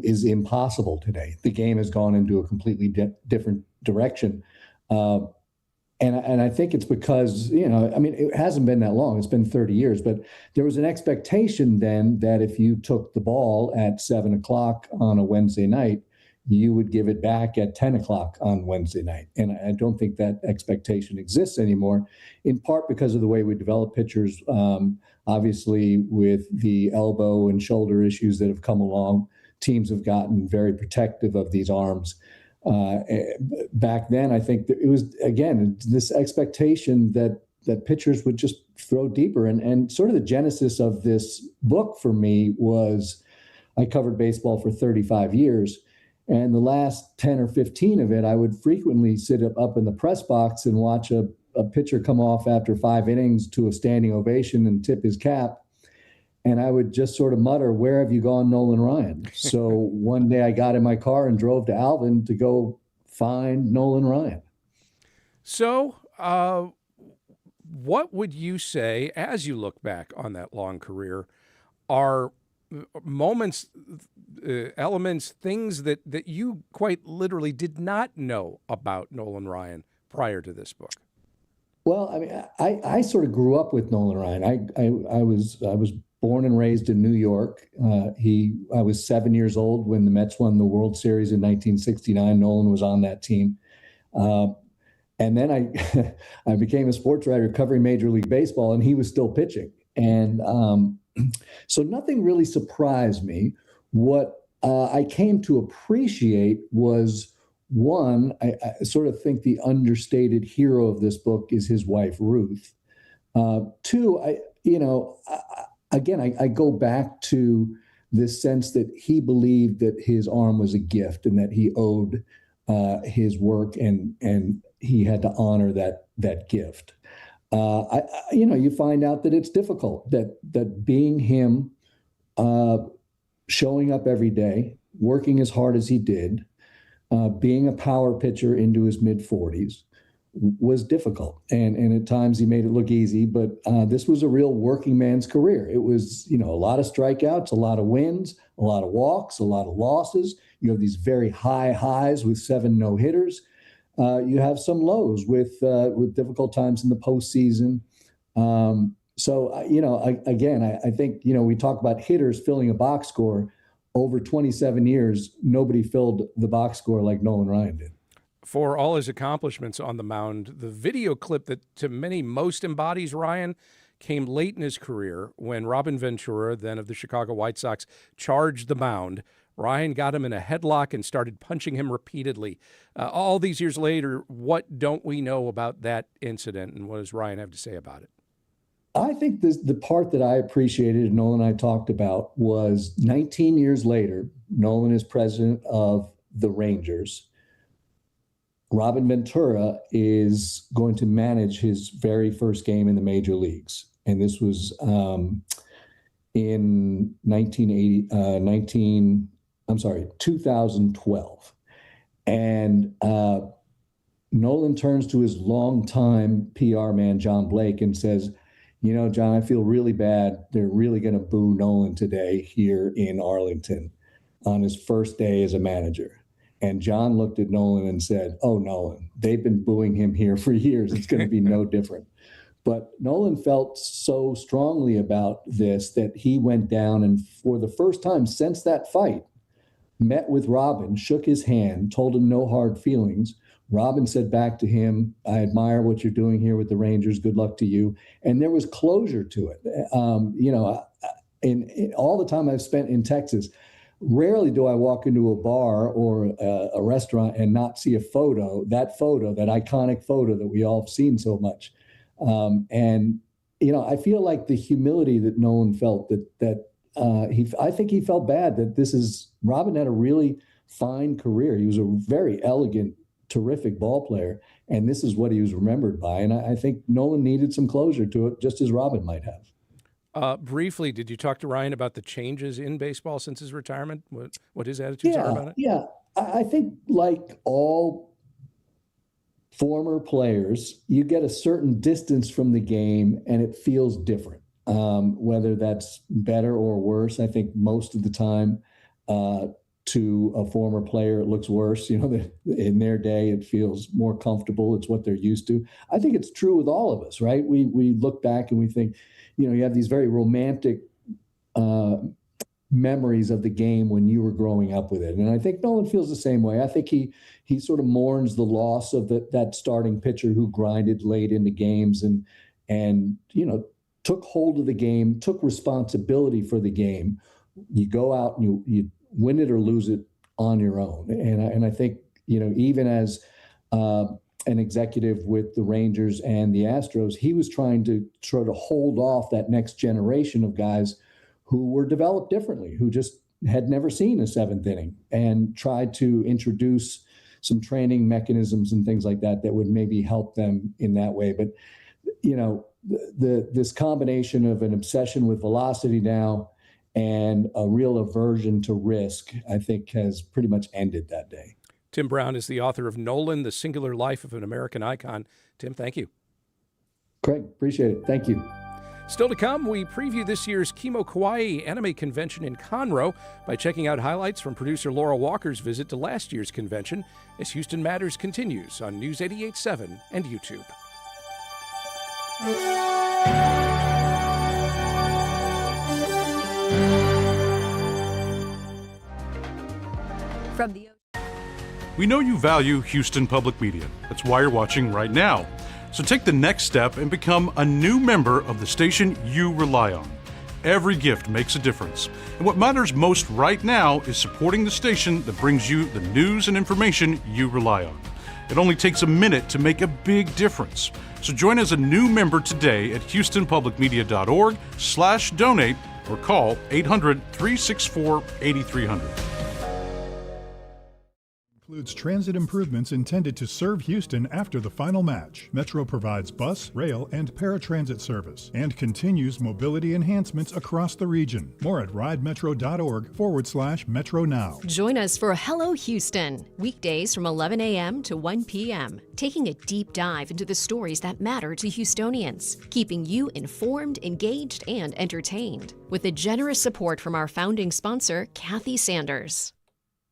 is impossible today. The game has gone into a completely different direction. And I think it's because, it hasn't been that long. It's been 30 years, but there was an expectation then that if you took the ball at 7 o'clock on a Wednesday night, you would give it back at 10 o'clock on Wednesday night. And I don't think that expectation exists anymore, in part because of the way we develop pitchers. Obviously, with the elbow and shoulder issues that have come along, teams have gotten very protective of these arms. Back then, I think that it was, again, this expectation that pitchers would just throw deeper. And sort of the genesis of this book for me was I covered baseball for 35 years. And the last 10 or 15 of it, I would frequently sit up in the press box and watch a pitcher come off after 5 innings to a standing ovation and tip his cap. And I would just sort of mutter, "Where have you gone, Nolan Ryan?" So one day I got in my car and drove to Alvin to go find Nolan Ryan. So what would you say, as you look back on that long career, are moments, elements, things that you quite literally did not know about Nolan Ryan prior to this book? Well, I mean, I sort of grew up with Nolan Ryan. I was born and raised in New York. I was 7 years old when the Mets won the World Series in 1969. Nolan was on that team. And then I became a sports writer covering Major League Baseball, and he was still pitching. And so nothing really surprised me. What I came to appreciate was, one, I sort of think the understated hero of this book is his wife, Ruth. Two, I go back to this sense that he believed that his arm was a gift and that he owed his work and he had to honor that gift. You find out that it's difficult, that being him, showing up every day, working as hard as he did, being a power pitcher into his mid-40s was difficult. And at times he made it look easy, but this was a real working man's career. It was, a lot of strikeouts, a lot of wins, a lot of walks, a lot of losses. You have these very high highs with 7 no-hitters. You have some lows with difficult times in the postseason. I think, we talk about hitters filling a box score. Over 27 years, nobody filled the box score like Nolan Ryan did. For all his accomplishments on the mound, the video clip that to many most embodies Ryan came late in his career when Robin Ventura, then of the Chicago White Sox, charged the mound. Ryan got him in a headlock and started punching him repeatedly. All these years later, what don't we know about that incident, and what does Ryan have to say about it? I think the part that I appreciated and Nolan and I talked about was 19 years later, Nolan is president of the Rangers. Robin Ventura is going to manage his very first game in the major leagues. And this was in 2012. And Nolan turns to his longtime PR man, John Blake, and says, John, I feel really bad. They're really going to boo Nolan today here in Arlington on his first day as a manager. And John looked at Nolan and said, oh, Nolan, they've been booing him here for years. It's going to be no different. But Nolan felt so strongly about this that he went down and for the first time since that fight, met with Robin, shook his hand, told him no hard feelings. Robin said back to him, I admire what you're doing here with the Rangers. Good luck to you. And there was closure to it. In all the time I've spent in Texas, rarely do I walk into a bar or a restaurant and not see a photo, that iconic photo that we all have seen so much. I feel like the humility that Nolan felt I think he felt bad that Robin had a really fine career. He was a very elegant, terrific ball player, and this is what he was remembered by. And I think Nolan needed some closure to it, just as Robin might have. Briefly, did you talk to Ryan about the changes in baseball since his retirement? What his attitudes are about it? Yeah, I think like all former players, you get a certain distance from the game, and it feels different. Whether that's better or worse, I think most of the time to a former player, it looks worse. In their day, it feels more comfortable. It's what they're used to. I think it's true with all of us, right? We look back and we think, you have these very romantic memories of the game when you were growing up with it. And I think Nolan feels the same way. I think he sort of mourns the loss of that starting pitcher who grinded late into games and took hold of the game, took responsibility for the game. You go out and you win it or lose it on your own. And I think, even as an executive with the Rangers and the Astros, he was trying to sort of hold off that next generation of guys who were developed differently, who just had never seen a seventh inning, and tried to introduce some training mechanisms and things like that would maybe help them in that way. But, this combination of an obsession with velocity now and a real aversion to risk, I think, has pretty much ended that day. Tim Brown is the author of Nolan, The Singular Life of an American Icon. Tim, thank you. Craig, appreciate it. Thank you. Still to come, we preview this year's KimoKawaii Anime Convention in Conroe by checking out highlights from producer Laura Walker's visit to last year's convention as Houston Matters continues on News 88.7 and YouTube. From the We know you value Houston Public Media. That's why you're watching right now. So take the next step and become a new member of the station you rely on. Every gift makes a difference. And what matters most right now is supporting the station that brings you the news and information you rely on. It only takes a minute to make a big difference. So join as a new member today at houstonpublicmedia.org/donate or call 800-364-8300. Includes transit improvements intended to serve Houston after the final match. Metro provides bus, rail, and paratransit service and continues mobility enhancements across the region. More at ridemetro.org/Metro Now. Join us for Hello Houston, weekdays from 11 a.m. to 1 p.m., taking a deep dive into the stories that matter to Houstonians, keeping you informed, engaged, and entertained. With the generous support from our founding sponsor, Kathy Sanders.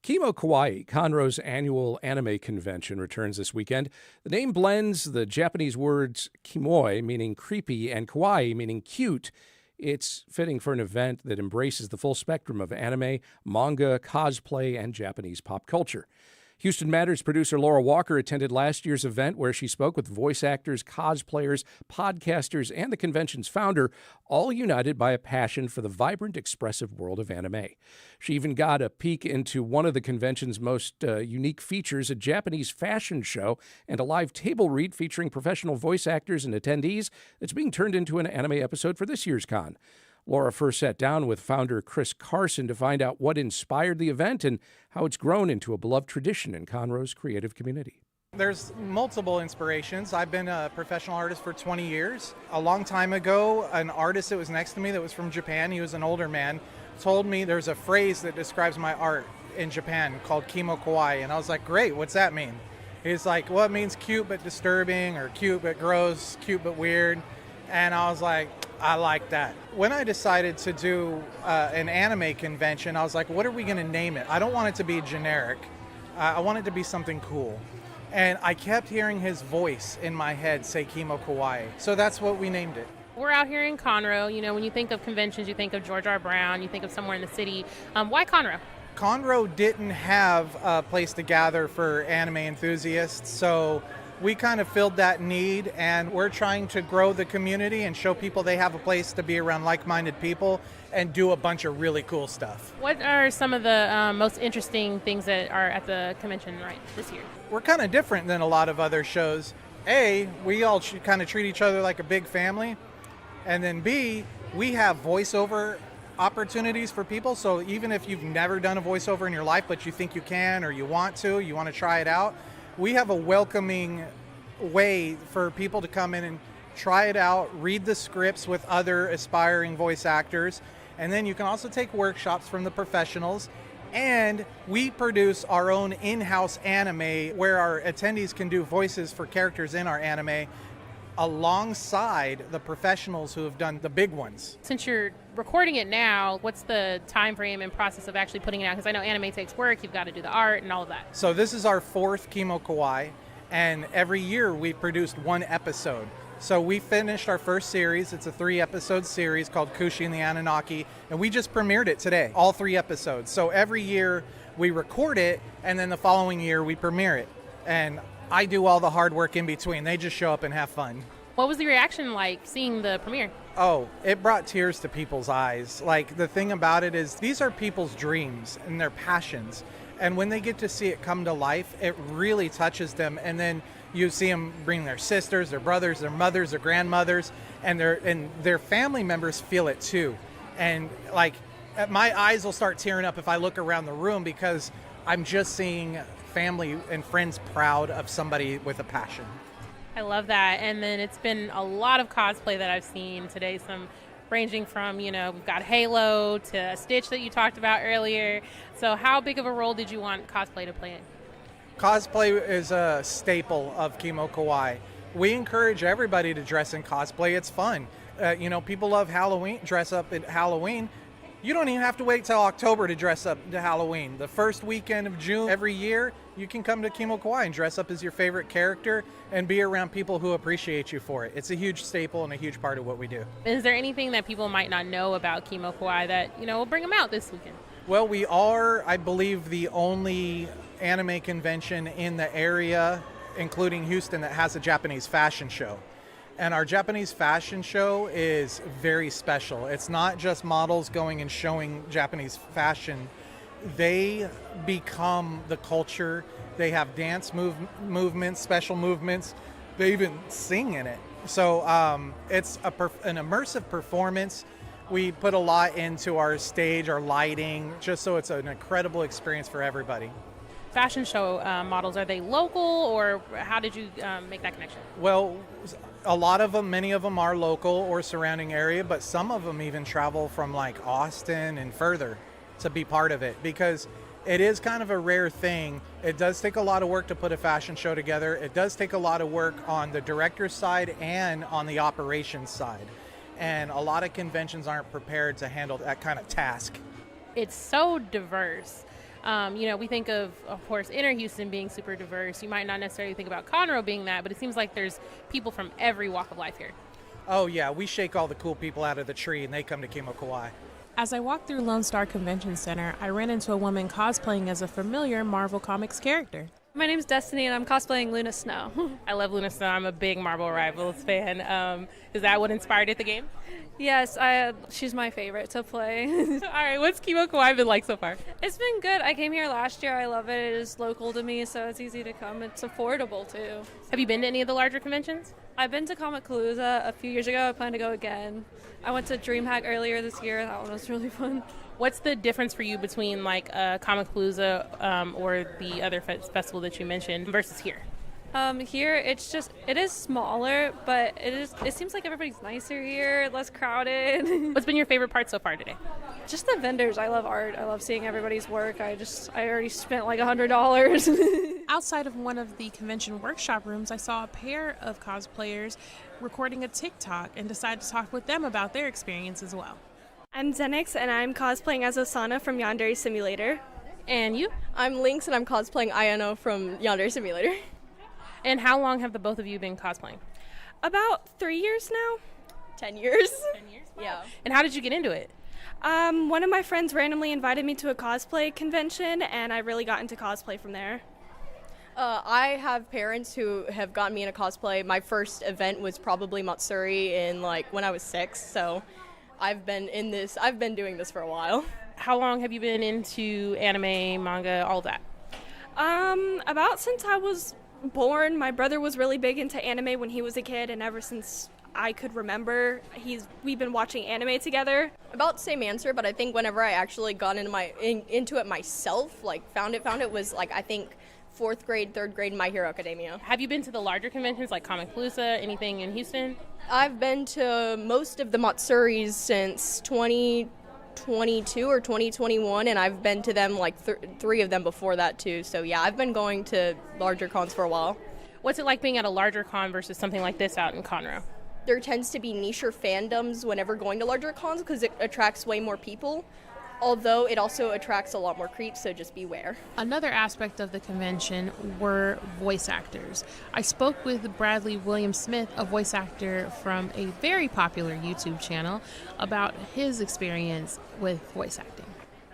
KimoKawaii, Conroe's annual anime convention, returns this weekend. The name blends the Japanese words kimoi, meaning creepy, and kawaii, meaning cute. It's fitting for an event that embraces the full spectrum of anime, manga, cosplay, and Japanese pop culture. Houston Matters producer Laura Walker attended last year's event where she spoke with voice actors, cosplayers, podcasters, and the convention's founder, all united by a passion for the vibrant, expressive world of anime. She even got a peek into one of the convention's most unique features, a Japanese fashion show and a live table read featuring professional voice actors and attendees that's being turned into an anime episode for this year's con. Laura first sat down with founder Chris Carson to find out what inspired the event and how it's grown into a beloved tradition in Conroe's creative community. There's multiple inspirations. I've been a professional artist for 20 years. A long time ago, an artist that was next to me that was from Japan, he was an older man, told me there's a phrase that describes my art in Japan called KimoKawaii. And I was like, great, what's that mean? He's like, well, it means cute but disturbing, or cute but gross, cute but weird. And I was like, I like that. When I decided to do an anime convention, I was like, what are we going to name it? I don't want it to be generic. I want it to be something cool. And I kept hearing his voice in my head say KimoKawaii. So that's what we named it. We're out here in Conroe. You know, when you think of conventions, you think of George R. Brown, you think of somewhere in the city. Why Conroe? Conroe didn't have a place to gather for anime enthusiasts, so we kind of filled that need, and we're trying to grow the community and show people they have a place to be around like-minded people and do a bunch of really cool stuff. What are some of the most interesting things that are at the convention right this year? We're kind of different than a lot of other shows. A, we all kind of treat each other like a big family, and then B, we have voiceover opportunities for people. So even if you've never done a voiceover in your life, but you think you can or you want to try it out, we have a welcoming way for people to come in and try it out, read the scripts with other aspiring voice actors, and then you can also take workshops from the professionals. And we produce our own in-house anime where our attendees can do voices for characters in our anime alongside the professionals who have done the big ones. Since you're recording it now, what's the time frame and process of actually putting it out? Because I know anime takes work, you've got to do the art and all of that. So this is our fourth KimoKawaii, and every year we've produced one episode. So we finished our first series. It's a 3-episode series called Kushi and the Anunnaki, and we just premiered it today, all 3 episodes. So every year we record it, and then the following year we premiere it. And I do all the hard work in between. They just show up and have fun. What was the reaction like seeing the premiere? Oh, it brought tears to people's eyes. Like, the thing about it is these are people's dreams and their passions. And when they get to see it come to life, it really touches them. And then you see them bring their sisters, their brothers, their mothers, their grandmothers, and their family members feel it too. And like, my eyes will start tearing up if I look around the room because I'm just seeing family and friends proud of somebody with a passion. I love that. And then it's been a lot of cosplay that I've seen today, some ranging from, we've got Halo to Stitch that you talked about earlier. So how big of a role did you want cosplay to play in? Cosplay is a staple of KimoKawaii. We encourage everybody to dress in cosplay. It's fun. People love Halloween, dress up at Halloween. You don't even have to wait till October to dress up to Halloween. The first weekend of June every year, you can come to KimoKawaii and dress up as your favorite character and be around people who appreciate you for it. It's a huge staple and a huge part of what we do. Is there anything that people might not know about KimoKawaii that, will bring them out this weekend? Well, we are, I believe, the only anime convention in the area, including Houston, that has a Japanese fashion show. And our Japanese fashion show is very special. It's not just models going and showing Japanese fashion. They become the culture. They have dance movements, special movements. They even sing in it. So it's an immersive performance. We put a lot into our stage, our lighting, just so it's an incredible experience for everybody. Fashion show models, are they local, or how did you make that connection? Well, a lot of them, many of them are local or surrounding area, but some of them even travel from like Austin and further to be part of it, because it is kind of a rare thing. It does take a lot of work to put a fashion show together. It does take a lot of work on the director's side and on the operations side. And a lot of conventions aren't prepared to handle that kind of task. It's so diverse. We think of course, Inner Houston being super diverse. You might not necessarily think about Conroe being that, but it seems like there's people from every walk of life here. Oh yeah, we shake all the cool people out of the tree and they come to KimoKawaii. As I walked through Lone Star Convention Center, I ran into a woman cosplaying as a familiar Marvel Comics character. My name's Destiny, and I'm cosplaying Luna Snow. I love Luna Snow. I'm a big Marvel Rivals fan. Is that what inspired you at the game? Yes, she's my favorite to play. All right, what's KimoKawaii been like so far? It's been good. I came here last year. I love it. It is local to me, so it's easy to come. It's affordable, too. Have you been to any of the larger conventions? I've been to KimoKawaii a few years ago. I plan to go again. I went to DreamHack earlier this year. That one was really fun. What's the difference for you between like KimoKawaii or the other festival that you mentioned versus here? Here it is smaller, but it seems like everybody's nicer here, less crowded. What's been your favorite part so far today? Just the vendors. I love art. I love seeing everybody's work. I already spent like $100. Outside of one of the convention workshop rooms, I saw a pair of cosplayers recording a TikTok and decided to talk with them about their experience as well. I'm Zenix, and I'm cosplaying as Osana from Yandere Simulator. And you? I'm Lynx, and I'm cosplaying Ayano from Yandere Simulator. And how long have the both of you been cosplaying? About 3 years now. 10 years. 10 years? Wow. Yeah. And how did you get into it? One of my friends randomly invited me to a cosplay convention, and I really got into cosplay from there. I have parents who have gotten me into cosplay. My first event was probably Matsuri when I was 6, so I've been doing this for a while. How long have you been into anime, manga, all that? About since I was born. My brother was really big into anime when he was a kid, and ever since I could remember, we've been watching anime together. About the same answer, but I think whenever I actually got into it myself, found it was I think 4th grade, 3rd grade My Hero Academia. Have you been to the larger conventions like KomicPalooza, anything in Houston? I've been to most of the Matsuris since 2022 or 2021, and I've been to them 3 of them before that too. So yeah, I've been going to larger cons for a while. What's it like being at a larger con versus something like this out in Conroe? There tends to be nicher fandoms whenever going to larger cons because it attracts way more people. Although it also attracts a lot more creeps, so just beware. Another aspect of the convention were voice actors. I spoke with Bradley William Smith, a voice actor from a very popular YouTube channel, about his experience with voice acting.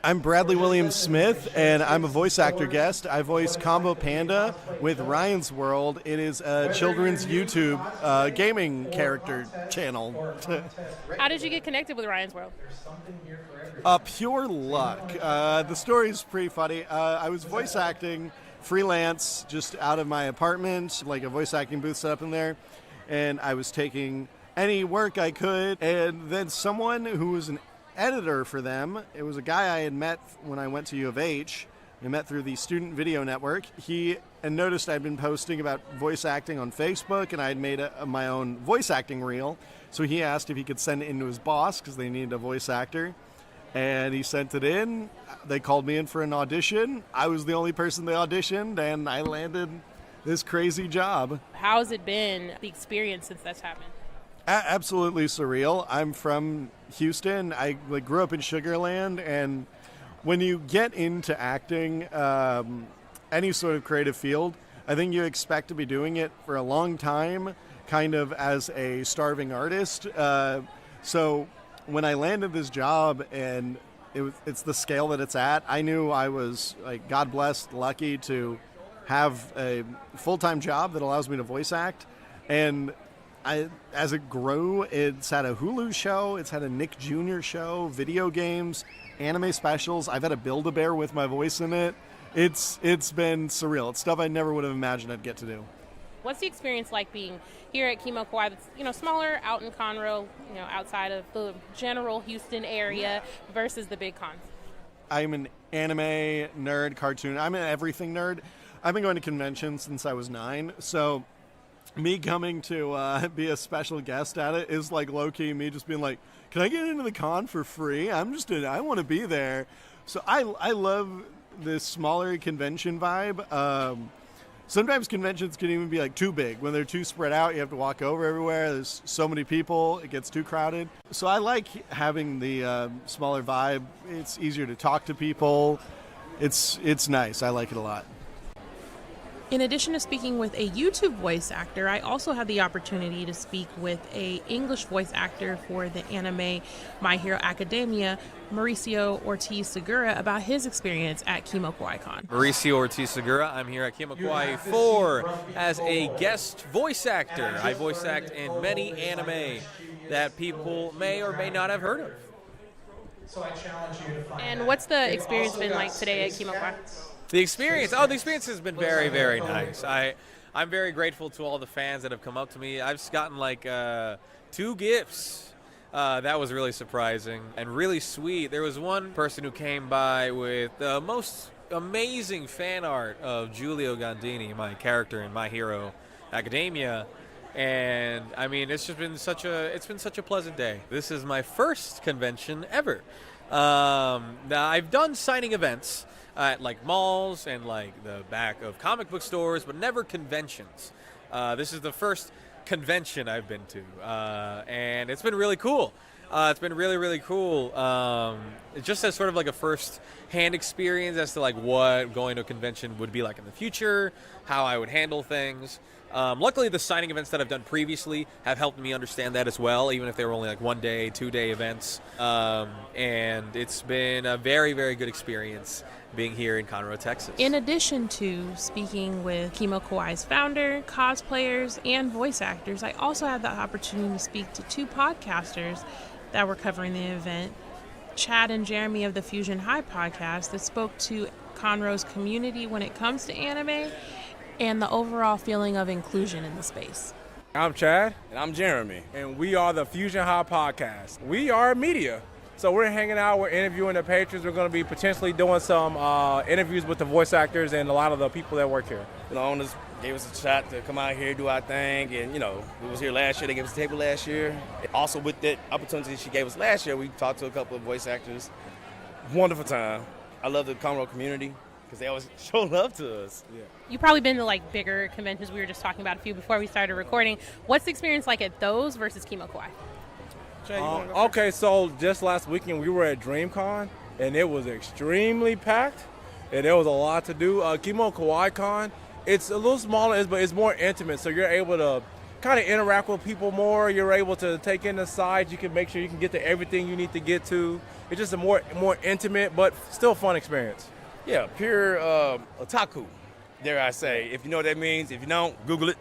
I'm Bradley William Smith, and I'm a voice actor guest. I voice Combo Panda with Ryan's World. It is a children's YouTube gaming character channel. How did you get connected with Ryan's World? Pure luck. The story's pretty funny. I was voice acting freelance just out of my apartment, like a voice acting booth set up in there, and I was taking any work I could, and then someone who was an editor for them, it was a guy I had met when I went to U of H. I met through the Student Video Network. He noticed I'd been posting about voice acting on Facebook, and I had made my own voice acting reel. So he asked if he could send it in to his boss because they needed a voice actor. And he sent it in. They called me in for an audition. I was the only person they auditioned, and I landed this crazy job. How's it been, the experience since that's happened? Absolutely surreal. I'm from Houston. I grew up in Sugar Land, and when you get into acting, any sort of creative field, I think you expect to be doing it for a long time, kind of as a starving artist. So when I landed this job and it's the scale that it's at, I knew I was, like, God blessed, lucky to have a full-time job that allows me to voice act. And as it grew, it's had a Hulu show, it's had a Nick Jr. show, video games, anime specials. I've had a Build-A-Bear with my voice in it. It's been surreal. It's stuff I never would have imagined I'd get to do. What's the experience like being here at KimoKawaii that's, smaller, out in Conroe, outside of the general Houston area versus the big cons? I'm an anime nerd, cartoon. I'm an everything nerd. I've been going to conventions since I was 9, so me coming to be a special guest at it is like low-key me just being like, can I get into the con for free? I want to be there. So I love this smaller convention vibe. Sometimes conventions can even be like too big. When they're too spread out, you have to walk over everywhere. There's so many people, it gets too crowded. So I like having the smaller vibe. It's easier to talk to people. It's nice. I like it a lot. In addition to speaking with a YouTube voice actor, I also had the opportunity to speak with a English voice actor for the anime My Hero Academia, Mauricio Ortiz-Segura, about his experience at KimoKawaii Con. Mauricio Ortiz-Segura. I'm here at KimoKawaii 4 as a guest voice actor. I voice act in many anime that people may or may not have heard of. So I challenge you to find. And what's the experience been like today at KimoKawaii? The experience has been very, very nice. I'm very grateful to all the fans that have come up to me. I've just gotten like 2 gifts. That was really surprising and really sweet. There was one person who came by with the most amazing fan art of Giulio Gandini, my character in My Hero Academia. And I mean, it's been such a pleasant day. This is my first convention ever. Now I've done signing events at like malls and like the back of comic book stores, but never conventions. This is the first convention I've been to, and it's been really cool. It's been really, really cool. Just as sort of like a first-hand experience as to like what going to a convention would be like in the future, how I would handle things. Luckily, the signing events that I've done previously have helped me understand that as well, even if they were only like 1-day, 2-day events. And it's been a very, very good experience being here in Conroe, Texas. In addition to speaking with KimoKawaii's founder, cosplayers, and voice actors, I also had the opportunity to speak to 2 podcasters that were covering the event, Chad and Jeremy of the Fusion High podcast, that spoke to Conroe's community when it comes to anime and the overall feeling of inclusion in the space. I'm Chad. And I'm Jeremy. And we are the Fusion High podcast. We are media. So we're hanging out, we're interviewing the patrons. We're going to be potentially doing some interviews with the voice actors and a lot of the people that work here. The owners gave us a shot to come out here, do our thing. And, we was here last year. They gave us a table last year. Also, with that opportunity she gave us last year, we talked to a couple of voice actors. Wonderful time. I love the Conroe community because they always show love to us. Yeah. You've probably been to like bigger conventions. We were just talking about a few before we started recording. What's the experience like at those versus KimoKawaii? Okay, so just last weekend we were at DreamCon, and it was extremely packed, and there was a lot to do. KimoKawaii Con, it's a little smaller, but it's more intimate, so you're able to kind of interact with people more. You're able to take in the sides. You can make sure you can get to everything you need to get to. It's just a more intimate, but still fun experience. Yeah, pure otaku, dare I say. If you know what that means. If you don't, Google it.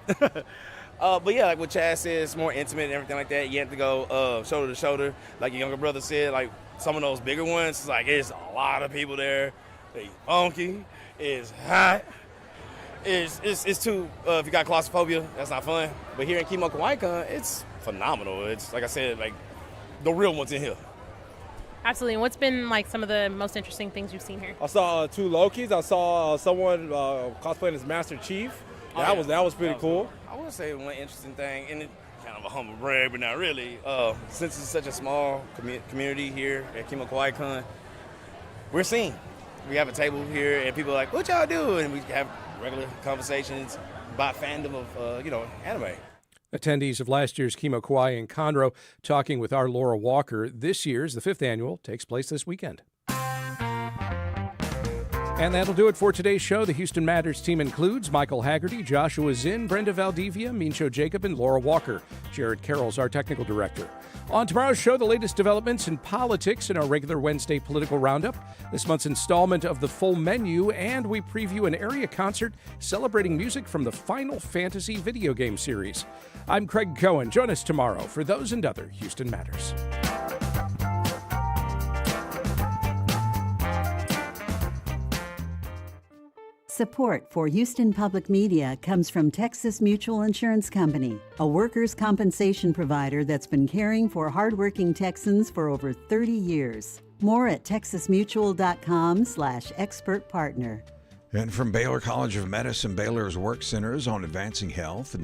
But yeah, like what Chad said, it's more intimate and everything like that. You have to go shoulder to shoulder. Like your younger brother said, like some of those bigger ones, it's like it's a lot of people there. They funky, it's hot. It's too, if you got claustrophobia, that's not fun. But here in KimoKawaii Con, it's phenomenal. It's, like I said, like the real ones in here. Absolutely. And what's been like some of the most interesting things you've seen here? I saw 2 Lokis. I saw someone cosplaying as Master Chief. That was pretty cool. I would say one interesting thing, and it's kind of a humble brag, but not really. Since it's such a small community here at KimoKawaii Con, we're seen. We have a table here, and people are like, "What y'all do?" And we have regular conversations. by fandom of, anime. Attendees of last year's KimoKawaii in Conroe talking with our Laura Walker. This year's, the 5th annual, takes place this weekend. And that'll do it for today's show. The Houston Matters team includes Michael Haggerty, Joshua Zinn, Brenda Valdivia, Mincho Jacob, and Laura Walker. Jared Carroll's our technical director. On tomorrow's show, the latest developments in politics in our regular Wednesday political roundup, this month's installment of The Full Menu, and we preview an area concert celebrating music from the Final Fantasy video game series. I'm Craig Cohen. Join us tomorrow for those and other Houston Matters. Support for Houston Public Media comes from Texas Mutual Insurance Company, a workers' compensation provider that's been caring for hardworking Texans for over 30 years. More at texasmutual.com/expert partner. And from Baylor College of Medicine, Baylor's work centers on advancing health and